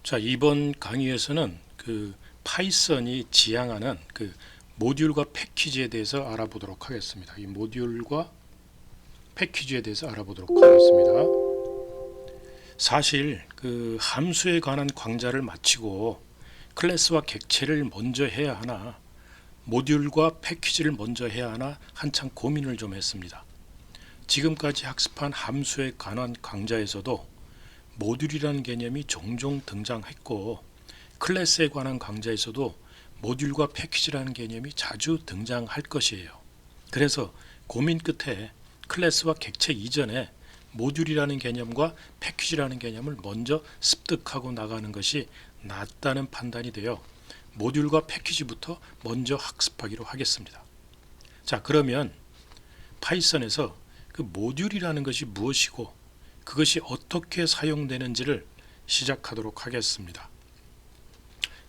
자, 이번 강의에서는 파이썬이 지향하는 모듈과 패키지에 대해서 알아보도록 하겠습니다. 이 모듈과 패키지에 대해서 알아보도록 하겠습니다. 사실 함수에 관한 강좌를 마치고 클래스와 객체를 먼저 해야 하나 모듈과 패키지를 먼저 해야 하나 한참 고민을 좀 했습니다. 지금까지 학습한 함수에 관한 강좌에서도 모듈이라는 개념이 종종 등장했고 클래스에 관한 강좌에서도 모듈과 패키지라는 개념이 자주 등장할 것이에요. 그래서 고민 끝에 클래스와 객체 이전에 모듈이라는 개념과 패키지라는 개념을 먼저 습득하고 나가는 것이 낫다는 판단이 되어 모듈과 패키지부터 먼저 학습하기로 하겠습니다. 자, 그러면 파이썬에서 그 모듈이라는 것이 무엇이고 그것이 어떻게 사용되는지를 시작하도록 하겠습니다.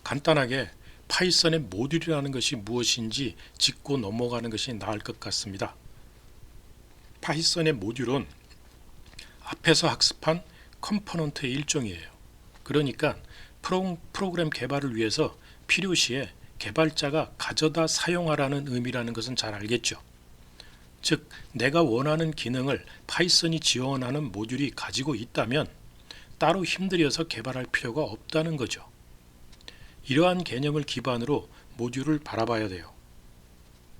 간단하게 파이썬의 모듈이라는 것이 무엇인지 짚고 넘어가는 것이 나을 것 같습니다. 파이썬의 모듈은 앞에서 학습한 컴포넌트의 일종이에요. 그러니까 프로그램 개발을 위해서 필요시에 개발자가 가져다 사용하라는 의미라는 것은 잘 알겠죠. 즉 내가 원하는 기능을 파이썬이 지원하는 모듈이 가지고 있다면 따로 힘들여서 개발할 필요가 없다는 거죠. 이러한 개념을 기반으로 모듈을 바라봐야 돼요.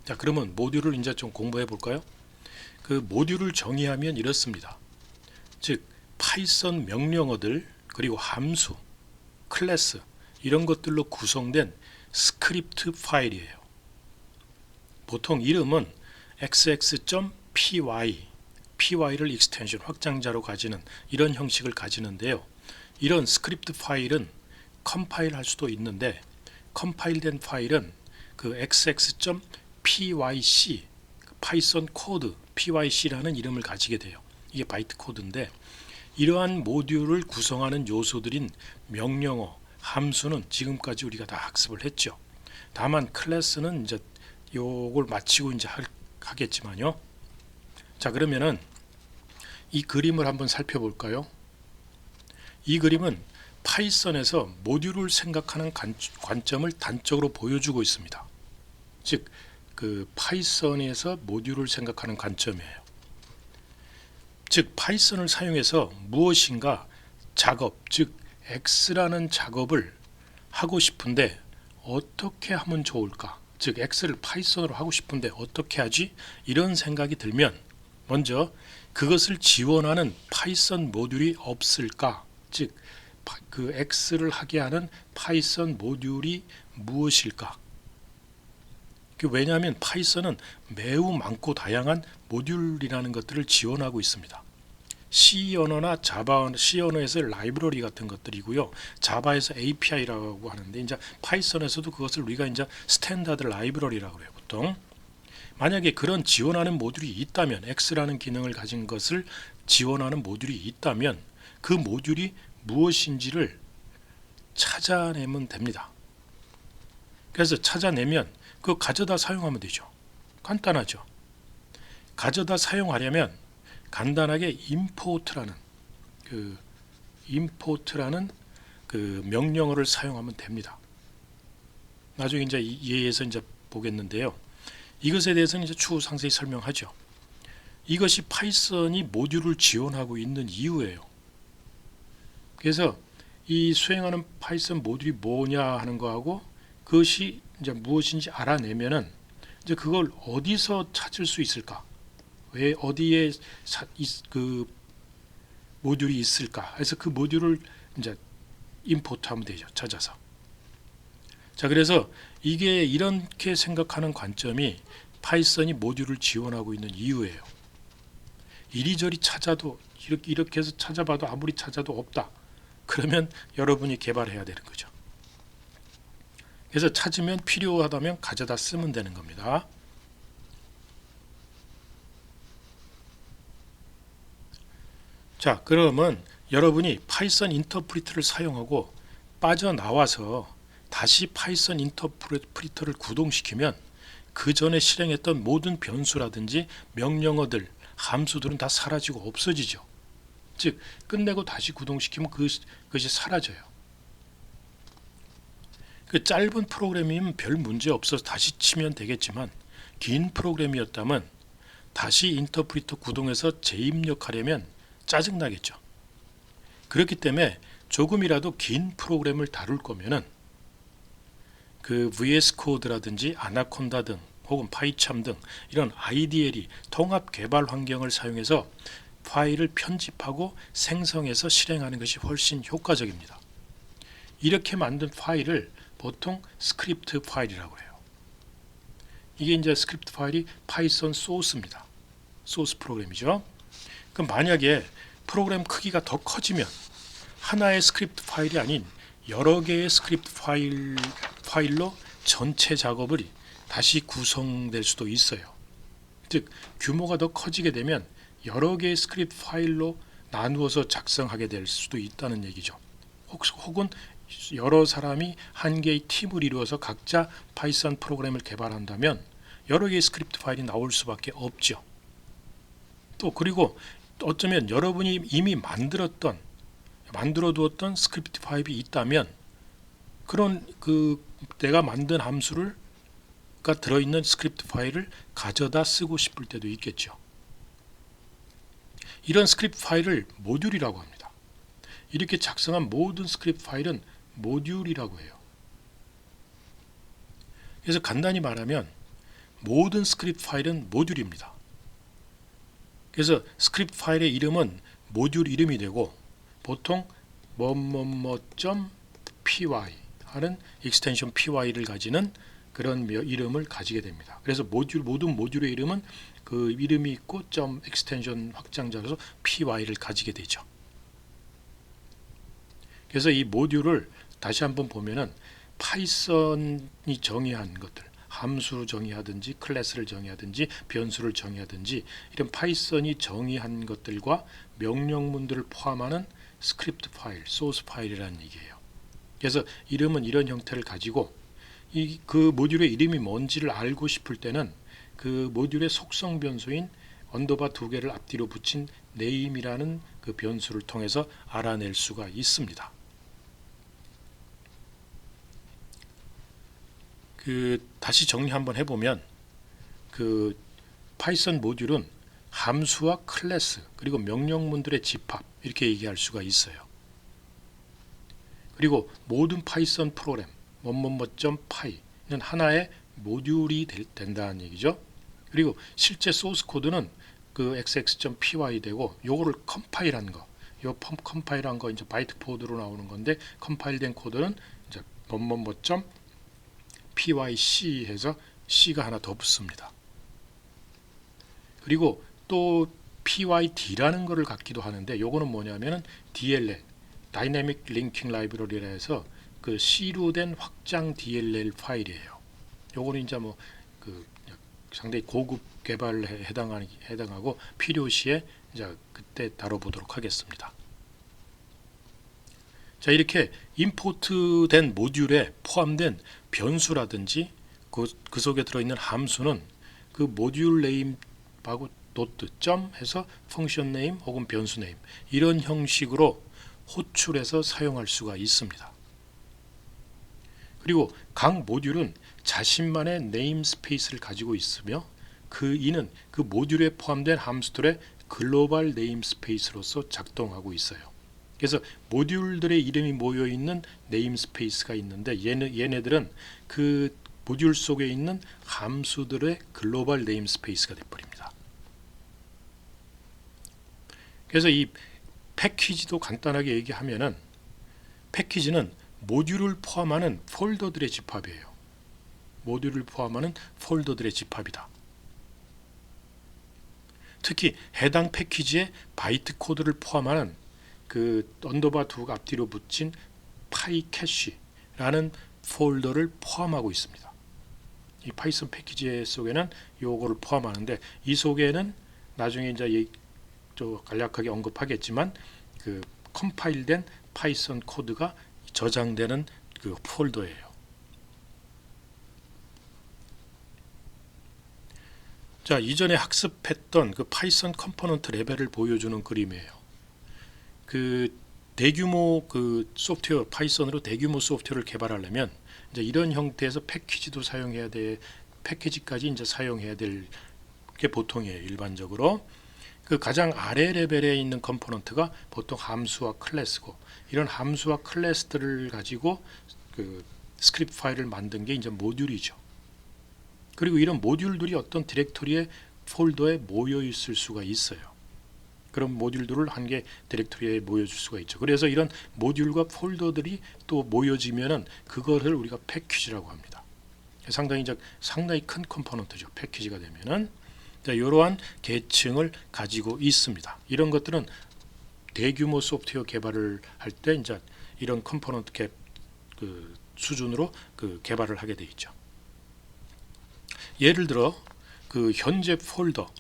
자, 그러면 모듈을 이제 좀 공부해 볼까요? 그 모듈을 정의하면 이렇습니다. 즉 파이썬 명령어들 그리고 함수, 클래스 이런 것들로 구성된 스크립트 파일이에요. 보통 이름은 xx.py,py를 익스텐션 확장자로 가지는 이런 형식을 가지는데요. 이런 스크립트 파일은 컴파일 할 수도 있는데 컴파일된 파일은 그 xx.pyc 파이썬 코드 pyc라는 이름을 가지게 돼요. 이게 바이트 코드인데 이러한 모듈을 구성하는 요소들인 명령어, 함수는 지금까지 우리가 다 학습을 했죠. 다만 클래스는 이제 요걸 마치고 이제 하겠지만요. 자, 그러면은 이 그림을 한번 살펴볼까요? 이 그림은 파이썬에서 모듈을 생각하는 관점을 단적으로 보여주고 있습니다. 즉 파이썬에서 모듈을 생각하는 관점이에요. 즉 파이썬을 사용해서 무엇인가 작업, 즉 X라는 작업을 하고 싶은데 어떻게 하면 좋을까? 즉 X를 파이썬으로 하고 싶은데 어떻게 하지? 이런 생각이 들면 먼저 그것을 지원하는 파이썬 모듈이 없을까? 즉 그 X를 하게 하는 파이썬 모듈이 무엇일까? 왜냐하면 파이썬은 매우 많고 다양한 모듈이라는 것들을 지원하고 있습니다. C 언어나 자바 C 언어에서 라이브러리 같은 것들이고요. 자바에서 API라고 하는데 이제 파이썬에서도 그것을 우리가 이제 스탠다드 라이브러리라고 해요. 보통 만약에 그런 지원하는 모듈이 있다면 X라는 기능을 가진 것을 지원하는 모듈이 있다면 그 모듈이 무엇인지를 찾아내면 됩니다. 그래서 찾아내면 그거 가져다 사용하면 되죠. 간단하죠. 가져다 사용하려면 간단하게 import라는 명령어를 사용하면 됩니다. 나중에 이제 이해해서 이제 보겠는데요. 이것에 대해서는 이제 추후 상세히 설명하죠. 이것이 파이썬이 모듈을 지원하고 있는 이유예요. 그래서 이 수행하는 파이썬 모듈이 뭐냐 하는 거하고 그것이 이제 무엇인지 알아내면은 이제 그걸 어디서 찾을 수 있을까? 왜 어디에 그 모듈이 있을까? 그래서 그 모듈을 이제 임포트하면 되죠. 찾아서. 자, 그래서 이게 이렇게 생각하는 관점이 파이썬이 모듈을 지원하고 있는 이유예요. 이리저리 찾아도 이렇게 해서 찾아봐도 아무리 찾아도 없다. 그러면 여러분이 개발해야 되는 거죠. 그래서 찾으면 필요하다면 가져다 쓰면 되는 겁니다. 자, 그러면 여러분이 파이썬 인터프리터를 사용하고 빠져나와서 다시 파이썬 인터프리터를 구동시키면 그 전에 실행했던 모든 변수라든지 명령어들, 함수들은 다 사라지고 없어지죠. 즉 끝내고 다시 구동시키면 그것이 사라져요. 그 짧은 프로그램이면 별 문제 없어서 다시 치면 되겠지만 긴 프로그램이었다면 다시 인터프리터 구동해서 재입력하려면 짜증나겠죠. 그렇기 때문에 조금이라도 긴 프로그램을 다룰 거면은 그 VS 코드라든지 아나콘다 등 혹은 파이참 등 이런 IDLE 통합 개발 환경을 사용해서 파일을 편집하고 생성해서 실행하는 것이 훨씬 효과적입니다. 이렇게 만든 파일을 보통 스크립트 파일이라고 해요. 이게 이제 스크립트 파일이 파이썬 소스입니다. 소스 프로그램이죠. 그럼 만약에 프로그램 크기가 더 커지면 하나의 스크립트 파일이 아닌 여러 개의 스크립트 파일로 전체 작업을 다시 구성될 수도 있어요. 즉 규모가 더 커지게 되면 여러 개의 스크립트 파일로 나누어서 작성하게 될 수도 있다는 얘기죠. 혹은 여러 사람이 한 개의 팀을 이루어서 각자 파이썬 프로그램을 개발한다면 여러 개의 스크립트 파일이 나올 수밖에 없죠. 또 그리고 어쩌면 여러분이 이미 만들어 두었던 스크립트 파일이 있다면 그런 내가 만든 함수가 들어있는 스크립트 파일을 가져다 쓰고 싶을 때도 있겠죠. 이런 스크립트 파일을 모듈이라고 합니다. 이렇게 작성한 모든 스크립트 파일은 모듈이라고 해요. 그래서 간단히 말하면 모든 스크립트 파일은 모듈입니다. 그래서 스크립트 파일의 이름은 모듈 이름이 되고 보통 .py 하는 익스텐션 py를 가지는 그런 이름을 가지게 됩니다. 그래서 모든 모듈의 이름은 그 이름이 있고 .extension 확장자로서 py를 가지게 되죠. 그래서 이 모듈을 다시 한번 보면은 파이썬이 정의한 것들, 함수를 정의하든지 클래스를 정의하든지 변수를 정의하든지 이런 파이썬이 정의한 것들과 명령문들을 포함하는 스크립트 파일, 소스 파일이라는 얘기예요. 그래서 이름은 이런 형태를 가지고 그 모듈의 이름이 뭔지를 알고 싶을 때는 그 모듈의 속성 변수인 언더바 2개를 앞뒤로 붙인 name이라는 그 변수를 통해서 알아낼 수가 있습니다. 다시 정리 한번 해보면 그 파이썬 모듈은 함수와 클래스 그리고 명령문들의 집합 이렇게 얘기할 수가 있어요. 그리고 모든 파이썬 프로그램 .py는 하나의 모듈이 된다는 얘기죠. 그리고 실제 소스 코드는 그 xx.py 되고 요거를 컴파일한 거, 요 컴파일한 거 이제 바이트 코드로 나오는 건데 컴파일된 코드는 이제 pyc 해서 c가 하나 더 붙습니다. 그리고 또 pyd라는 거를 갖기도 하는데 요거는 뭐냐면은 DLL 다이내믹 링킹 라이브러리라 해서 그 C로 된 확장 DLL 파일이에요. 요거는 이제 상당히 고급 개발에 해당하고 필요시에 이제 그때 다뤄보도록 하겠습니다. 자, 이렇게 임포트된 모듈에 포함된 변수라든지 그 속에 들어있는 함수는 그 모듈 네임하고 도트 점 해서 펑션 네임 혹은 변수 네임 이런 형식으로 호출해서 사용할 수가 있습니다. 그리고 각 모듈은 자신만의 네임스페이스를 가지고 있으며 이는 그 모듈에 포함된 함수들의 글로벌 네임스페이스로서 작동하고 있어요. 그래서 모듈들의 이름이 모여있는 네임스페이스가 있는데 얘네들은 그 모듈 속에 있는 함수들의 글로벌 네임스페이스가 되어버립니다. 그래서 이 패키지도 간단하게 얘기하면은 패키지는 모듈을 포함하는 폴더들의 집합이에요. 모듈을 포함하는 폴더들의 집합이다. 특히 해당 패키지에 바이트 코드를 포함하는 그 언더바 2가 앞뒤로 붙인 파이캐시라는 폴더를 포함하고 있습니다. 이 파이썬 패키지 속에는 요거를 포함하는데 이 속에는 나중에 이제 간략하게 언급하겠지만 그 컴파일된 파이썬 코드가 저장되는 그 폴더예요. 자, 이전에 학습했던 그 파이썬 컴포넌트 레벨을 보여주는 그림이에요. 대규모 그 소프트웨어 파이썬으로 대규모 소프트웨어를 개발하려면 이제 이런 형태에서 패키지도 사용해야 돼. 패키지까지 이제 사용해야 될 게 보통이에요. 일반적으로 그 가장 아래 레벨에 있는 컴포넌트가 보통 함수와 클래스고, 이런 함수와 클래스들을 가지고 그 스크립트 파일을 만든 게 이제 모듈이죠. 그리고 이런 모듈들이 어떤 디렉토리에 폴더에 모여 있을 수가 있어요. 그런 모듈들을 한 개 디렉토리에 모여줄 수가 있죠. 그래서 이런 모듈과 폴더들이 또 모여지면은 그거를 우리가 패키지라고 합니다. 상당히 큰 컴포넌트죠. 패키지가 되면은 이러한 계층을 가지고 있습니다. 이런 것들은 대규모 소프트웨어 개발을 할 때 이제 이런 컴포넌트 그 수준으로 그 개발을 하게 돼 있죠. 예를 들어 그 현재 폴더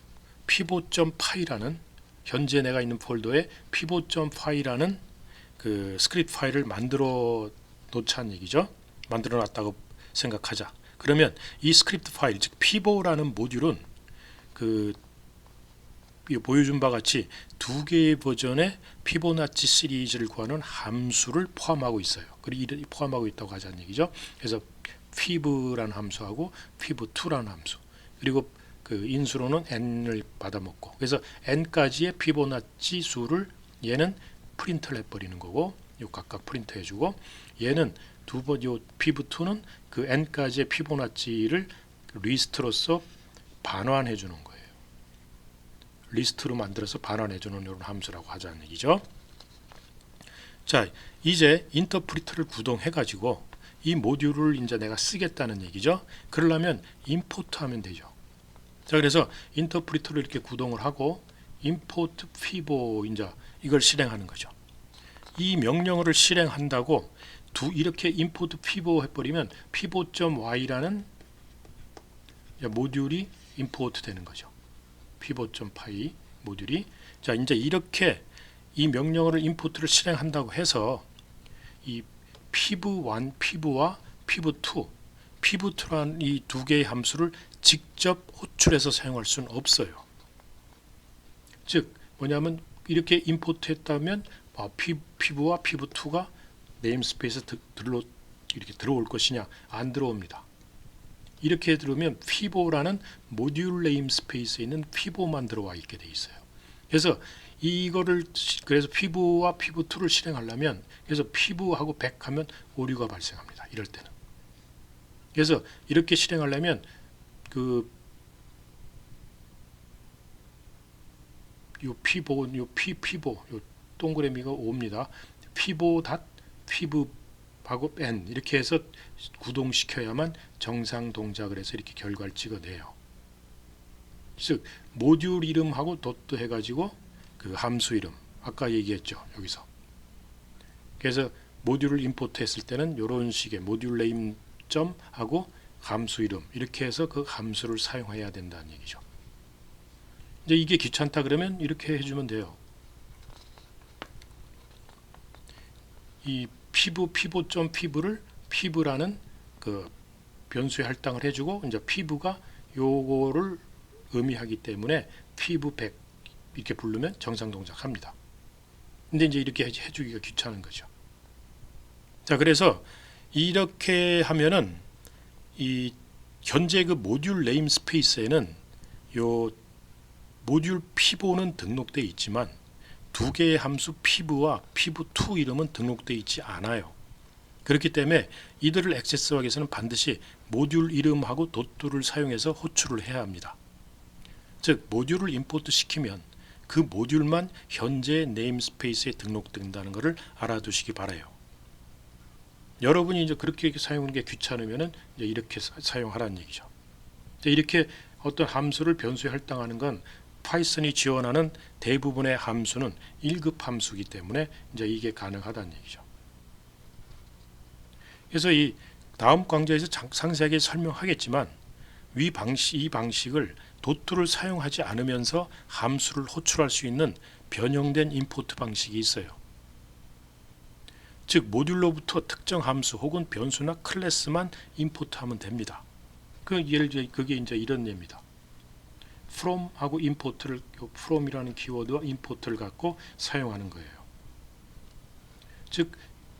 pivot.py라는 현재 내가 있는 폴더에 pivot.py라는 그 스크립트 파일을 만들어 놓자는 얘기죠. 만들어 놨다고 생각하자. 그러면 이 스크립트 파일, 즉 pivot라는 모듈은 그 보여준 바와 같이 두 개의 버전의 피보나치 시리즈를 구하는 함수를 포함하고 있어요. 그리고 포함하고 있다고 하자는 얘기죠. 그래서 fib라는 함수하고 fib2라는 함수, 그리고 그 인수로는 n을 받아먹고, 그래서 n까지의 피보나치 수를 얘는 프린트를 해버리는 거고, 요 각각 프린트 해주고, 얘는 요 fib2는 그 n까지의 피보나치를 리스트로서 반환해 주는 거예요. 리스트로 만들어서 반환해 주는 이런 함수라고 하자는 얘기죠. 자, 이제 인터프리터를 구동해 가지고 이 모듈을 이제 내가 쓰겠다는 얘기죠. 그러려면 임포트하면 되죠. 자, 그래서 인터프리터를 이렇게 구동을 하고 import pivot 이제 이걸 실행하는 거죠. 이 명령어를 실행한다고 이렇게 import pivot 해버리면 pivot.y라는 모듈이 임포트 되는 거죠. pivot.py 모듈이. 자, 이제 이렇게 이 명령어를 임포트를 실행한다고 해서 이 piv1, piv와 piv2, piv2라는 이 두 개의 함수를 직접 호출해서 사용할 수는 없어요. 즉 뭐냐면 이렇게 임포트했다면 piv와 piv2가 네임스페이스에 이렇게 들어올 것이냐? 안 들어옵니다. 이렇게 들으면 피보라는 모듈 네임스페이스에 있는 피보만 들어와 있게 돼 있어요. 그래서 그래서 피브와 피브2를 실행하려면, 그래서 피브하고 100 하면 오류가 발생합니다. 이럴 때는. 그래서 이렇게 실행하려면 요 피보, 요 동그라미가 5입니다. 피브 n 이렇게 해서 구동시켜야만 정상 동작을 해서 이렇게 결과를 찍어내요. 즉 모듈 이름하고 덧도 해가지고 그 함수 이름 아까 얘기했죠. 여기서. 그래서 모듈을 임포트했을 때는 이런 식의 모듈 네임 점 하고 함수 이름 이렇게 해서 그 함수를 사용해야 된다는 얘기죠. 이제 이게 귀찮다 그러면 이렇게 해주면 돼요. 이 pivot.piv를 piv라는 그 변수에 할당을 해주고, 이제 piv가 요거를 의미하기 때문에 piv 100 이렇게 부르면 정상 동작합니다. 근데 이제 이렇게 해주기가 귀찮은 거죠. 자, 그래서 이렇게 하면은 이 현재 그 모듈 네임 스페이스에는 요 모듈 piv는 등록되어 있지만 두 개의 함수 piv와 piv2 이름은 등록되어 있지 않아요. 그렇기 때문에 이들을 액세스하기 위해서는 반드시 모듈 이름하고 덧도를 사용해서 호출을 해야 합니다. 즉 모듈을 임포트 시키면 그 모듈만 현재 네임스페이스에 등록된다는 것을 알아두시기 바라요. 여러분이 이제 그렇게 사용하는 게 귀찮으면은 이제 이렇게 사용하라는 얘기죠. 이렇게 어떤 함수를 변수에 할당하는 건 파이썬이 지원하는 대부분의 함수는 1급 함수이기 때문에 이제 이게 가능하다는 얘기죠. 그래서 이 다음 강좌에서 상세하게 설명하겠지만 이 방식을 도트를 사용하지 않으면서 함수를 호출할 수 있는 변형된 임포트 방식이 있어요. 즉 모듈로부터 특정 함수 혹은 변수나 클래스만 임포트하면 됩니다. 그게 이제 이런 예입니다. from하고 import를 from이라는 키워드와 import를 갖고 사용하는 거예요. 즉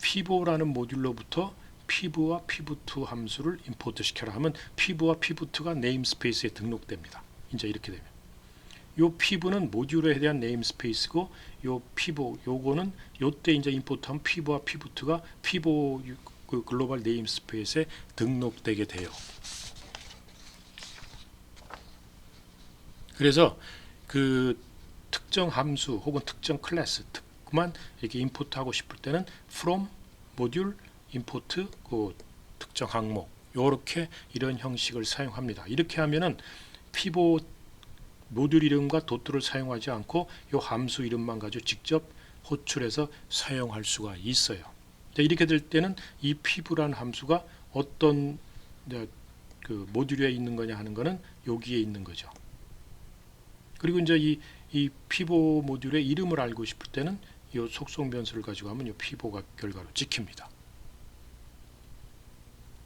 pivot라는 모듈로부터 piv와 piv2 함수를 임포트 시켜라 하면 piv와 piv2가 네임스페이스에 등록됩니다. 이제 이렇게 되면 요 piv는 모듈에 대한 네임스페이스고 요 pivot 요거는 요때 이제 임포트한 piv와 piv2가 pivot 그 글로벌 네임스페이스에 등록되게 돼요. 그래서 그 특정 함수 혹은 특정 클래스만 이렇게 임포트하고 싶을 때는 from 모듈 임포트 그 특정 항목 요렇게 이런 형식을 사용합니다. 이렇게 하면은 pivot 모듈 이름과 도트를 사용하지 않고 이 함수 이름만 가지고 직접 호출해서 사용할 수가 있어요. 이렇게 될 때는 이 piv라는 함수가 어떤 그 모듈에 있는 거냐 하는 거는 여기에 있는 거죠. 그리고 이제 이 pivot 모듈의 이름을 알고 싶을 때는 이 속성 변수를 가지고 하면 이 pivot가 결과로 찍힙니다.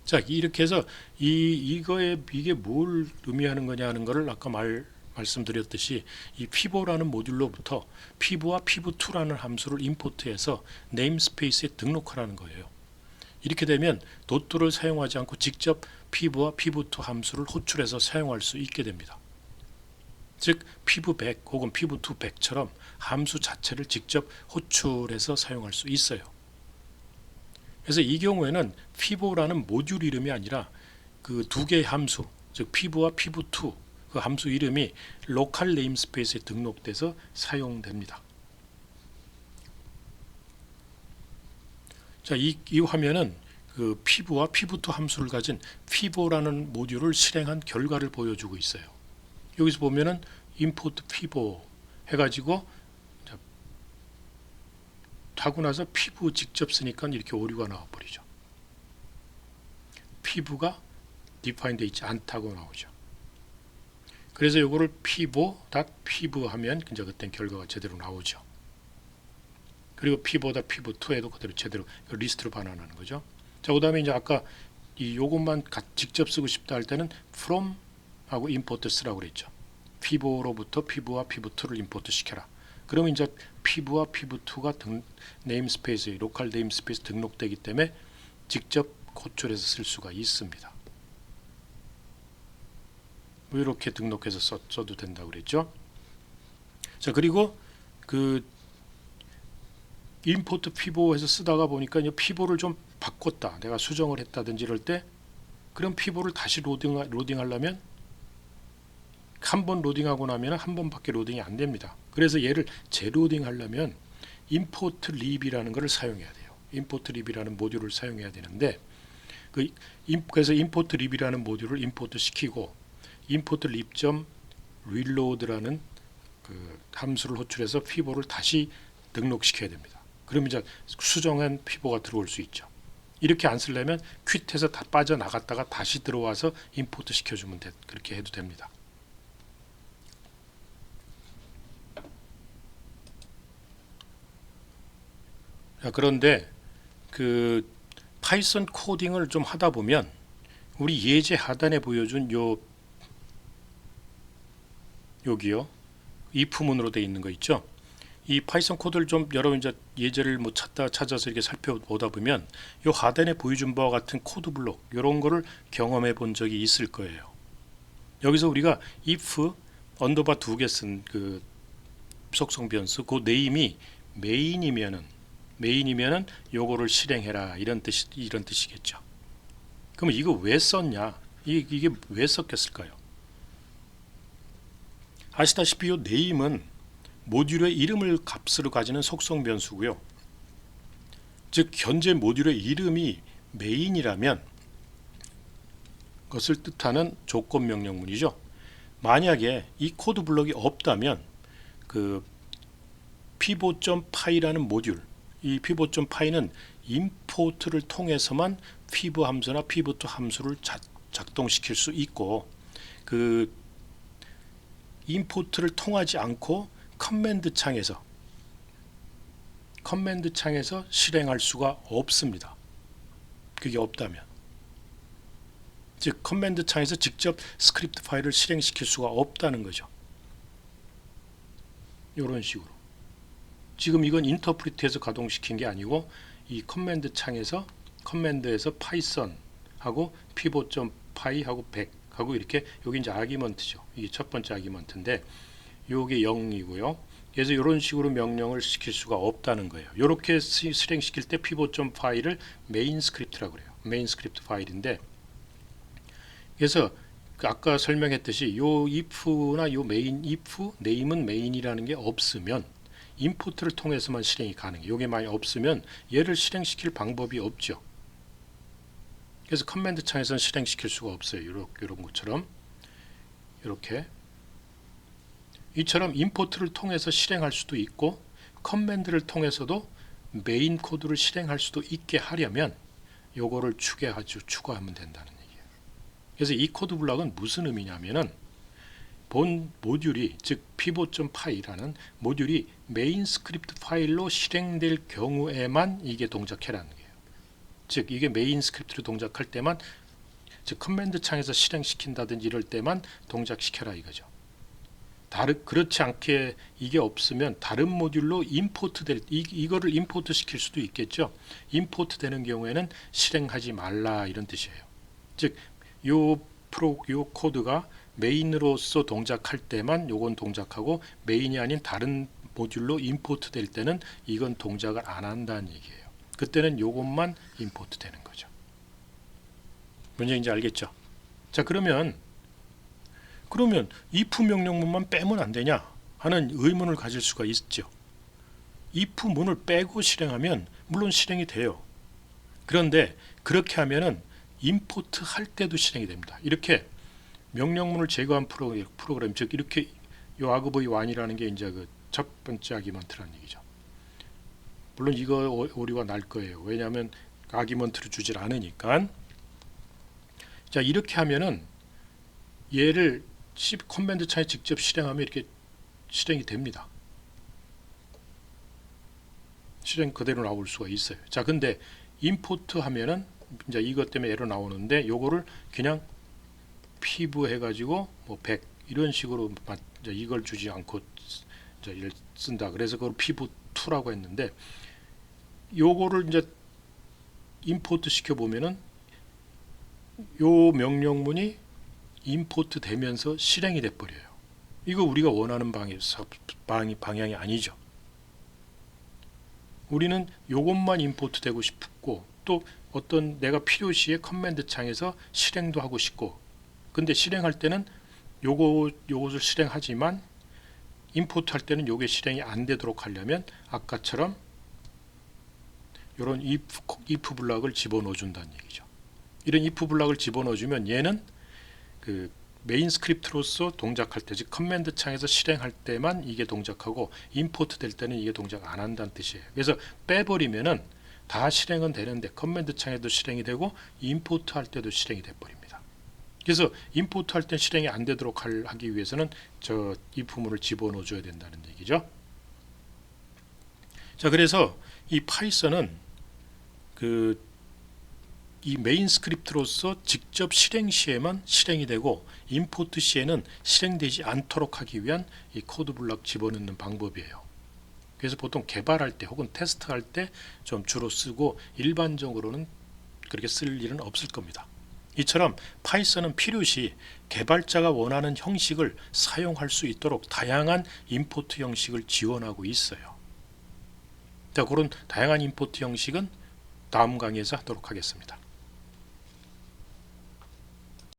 자, 이렇게 해서 이게 뭘 의미하는 거냐 하는 거를 아까 말씀드렸듯이 이 pivot라는 모듈로부터 piv와 piv2라는 함수를 임포트해서 네임스페이스에 등록하라는 거예요. 이렇게 되면 도트를 사용하지 않고 직접 piv와 piv2 함수를 호출해서 사용할 수 있게 됩니다. 즉 piv100 혹은 piv200처럼 함수 자체를 직접 호출해서 사용할 수 있어요. 그래서 이 경우에는 piv라는 모듈 이름이 아니라 그 두 개의 함수, 즉 piv와 piv2 그 함수 이름이 로컬 네임스페이스에 등록돼서 사용됩니다. 자, 이 화면은 그 piv와 piv2 함수를 가진 piv라는 모듈을 실행한 결과를 보여주고 있어요. 여기서 보면은 import pivot 해가지고 하고 나서 piv 직접 쓰니까 이렇게 오류가 나와버리죠. piv가 defined 되어 있지 않다고 나오죠. 그래서 이거를 pivot.piv 하면 이제 그때 결과가 제대로 나오죠. 그리고 pivot.piv2에도 그대로 제대로 리스트로 반환하는 거죠. 자, 그다음에 이제 아까 요것만 직접 쓰고 싶다 할 때는 from 하고 import 쓰라고 그랬죠. piv로부터 piv와 piv2를 임포트 시켜라. 그러면 이제 piv와 piv2가 네임스페이스에 로컬 네임스페이스 등록되기 때문에 직접 호출해서 쓸 수가 있습니다. 뭐 이렇게 등록해서 써도 된다고 그랬죠. 자, 그리고 그 import pivot에서 쓰다가 보니까 이제 pivot를 좀 바꿨다, 내가 수정을 했다든지 이럴 때 그럼 pivot를 다시 로딩하려면 한 번 로딩하고 나면 한 번밖에 로딩이 안 됩니다. 그래서 얘를 재로딩 하려면 import lib이라는 것을 사용해야 돼요. import lib이라는 모듈을 사용해야 되는데 그래서 import lib이라는 모듈을 임포트 시키고 import lib.reload라는 그 함수를 호출해서 pivot를 다시 등록시켜야 됩니다. 그러면 이제 수정한 pivot가 들어올 수 있죠. 이렇게 안 쓰려면 quit에서 다 빠져나갔다가 다시 들어와서 임포트 시켜주면 그렇게 해도 됩니다. 자, 그런데 그 파이썬 코딩을 좀 하다 보면 우리 예제 하단에 보여준 여기요, if문으로 되어 있는 거 있죠. 이 파이썬 코드를 좀 여러분 이제 예제를 뭐 찾아서 이렇게 살펴보다 보면 이 하단에 보여준 바와 같은 코드 블록 이런 거를 경험해 본 적이 있을 거예요. 여기서 우리가 if 언더바 2개 쓴 그 속성 변수 그 네임이 메인이면은 요거를 실행해라 이런 뜻이겠죠. 그럼 이거 왜 썼냐? 이게 왜 썼겠을까요? 아시다시피 이 네임은 모듈의 이름을 값으로 가지는 속성 변수고요. 즉 현재 모듈의 이름이 메인이라면 그것을 뜻하는 조건 명령문이죠. 만약에 이 코드 블록이 없다면 그 pivot.py라는 모듈, 이 pivot.py는 임포트를 통해서만 piv 함수나 piv2 함수를 작동시킬 수 있고 그 임포트를 통하지 않고 커맨드 창에서 실행할 수가 없습니다. 그게 없다면, 즉 커맨드 창에서 직접 스크립트 파일을 실행시킬 수가 없다는 거죠. 이런 식으로 지금 이건 인터프리트해서 가동시킨 게 아니고 이 커맨드 창에서 커맨드에서 파이썬하고 pivot.py 하고 100 하고 이렇게 여기 이제 아기먼트죠. 이게 첫 번째 아기먼트인데 요게 0이고요. 그래서 이런 식으로 명령을 시킬 수가 없다는 거예요. 이렇게 실행시킬 때 pivot.py를 메인 스크립트라고 그래요. 메인 스크립트 파일인데 그래서 아까 설명했듯이 요 if나 요 메인 if name은 메인이라는 게 없으면 임포트를 통해서만 실행이 가능해요. 요게 많이 없으면 얘를 실행시킬 방법이 없죠. 그래서 커맨드 창에서는 실행시킬 수가 없어요. 이런 것처럼 이렇게 이처럼 임포트를 통해서 실행할 수도 있고 커맨드를 통해서도 메인 코드를 실행할 수도 있게 하려면 요거를 추가하면 된다는 얘기예요. 그래서 이 코드 블럭은 무슨 의미냐면은 본 모듈이 즉 pivot.py라는 모듈이 메인 스크립트 파일로 실행될 경우에만 이게 동작해라는 거예요. 즉 이게 메인 스크립트로 동작할 때만 즉 커맨드 창에서 실행시킨다든지 이럴 때만 동작시켜라 이거죠. 그렇지 않게 이게 없으면 다른 모듈로 임포트 이거를 임포트 시킬 수도 있겠죠. 임포트 되는 경우에는 실행하지 말라 이런 뜻이에요. 즉 요 코드가 메인으로서 동작할 때만 요건 동작하고 메인이 아닌 다른 모듈로 임포트 될 때는 이건 동작을 안 한다는 얘기예요. 그때는 요것만 임포트 되는 거죠. 문제인지 알겠죠? 자 그러면 if 명령문만 빼면 안 되냐 하는 의문을 가질 수가 있죠. if 문을 빼고 실행하면 물론 실행이 돼요. 그런데 그렇게 하면은 임포트 할 때도 실행이 됩니다. 이렇게 명령문을 제거한 프로그램 즉 이렇게 요 argv1이라는 게 이제 그 첫 번째 아기먼트라는 얘기죠. 물론 이거 오류가 날 거예요. 왜냐하면 아기먼트를 주질 않으니까. 자 이렇게 하면은 얘를 커맨드 창에 직접 실행하면 이렇게 실행이 됩니다. 실행 그대로 나올 수가 있어요. 자 근데 임포트 하면은 이제 이것 때문에 에러 나오는데 요거를 그냥 피브 해가지고 뭐 100 이런 식으로 이제 이걸 주지 않고 이제 쓴다. 그래서 그걸 피브 2라고 했는데 요거를 이제 임포트 시켜 보면은 요 명령문이 임포트 되면서 실행이 돼 버려요. 이거 우리가 원하는 방향이 아니죠. 우리는 요것만 임포트 되고 싶고 또 어떤 내가 필요시에 커맨드 창에서 실행도 하고 싶고 근데 실행할 때는 요것을 실행하지만 임포트 할 때는 요게 실행이 안 되도록 하려면 아까처럼 요런 if 블럭을 집어넣어 준다는 얘기죠. 이런 if 블럭을 집어넣어 주면 얘는 그 메인 스크립트로서 동작할 때 즉 커맨드 창에서 실행할 때만 이게 동작하고 임포트 될 때는 이게 동작 안 한다는 뜻이에요. 그래서 빼버리면은 다 실행은 되는데 커맨드 창에도 실행이 되고 임포트 할 때도 실행이 돼 버립니다. 그래서 임포트 할 때 실행이 안 되도록 하기 위해서는 저 if문을 집어넣어 줘야 된다는 얘기죠. 자 그래서 이 파이썬은 이 메인 스크립트로서 직접 실행 시에만 실행이 되고 임포트 시에는 실행되지 않도록 하기 위한 이 코드 블럭 집어넣는 방법이에요. 그래서 보통 개발할 때 혹은 테스트할 때 좀 주로 쓰고 일반적으로는 그렇게 쓸 일은 없을 겁니다. 이처럼 파이썬은 필요시 개발자가 원하는 형식을 사용할 수 있도록 다양한 임포트 형식을 지원하고 있어요. 자, 그런 다양한 임포트 형식은 다음 강의에서 하도록 하겠습니다.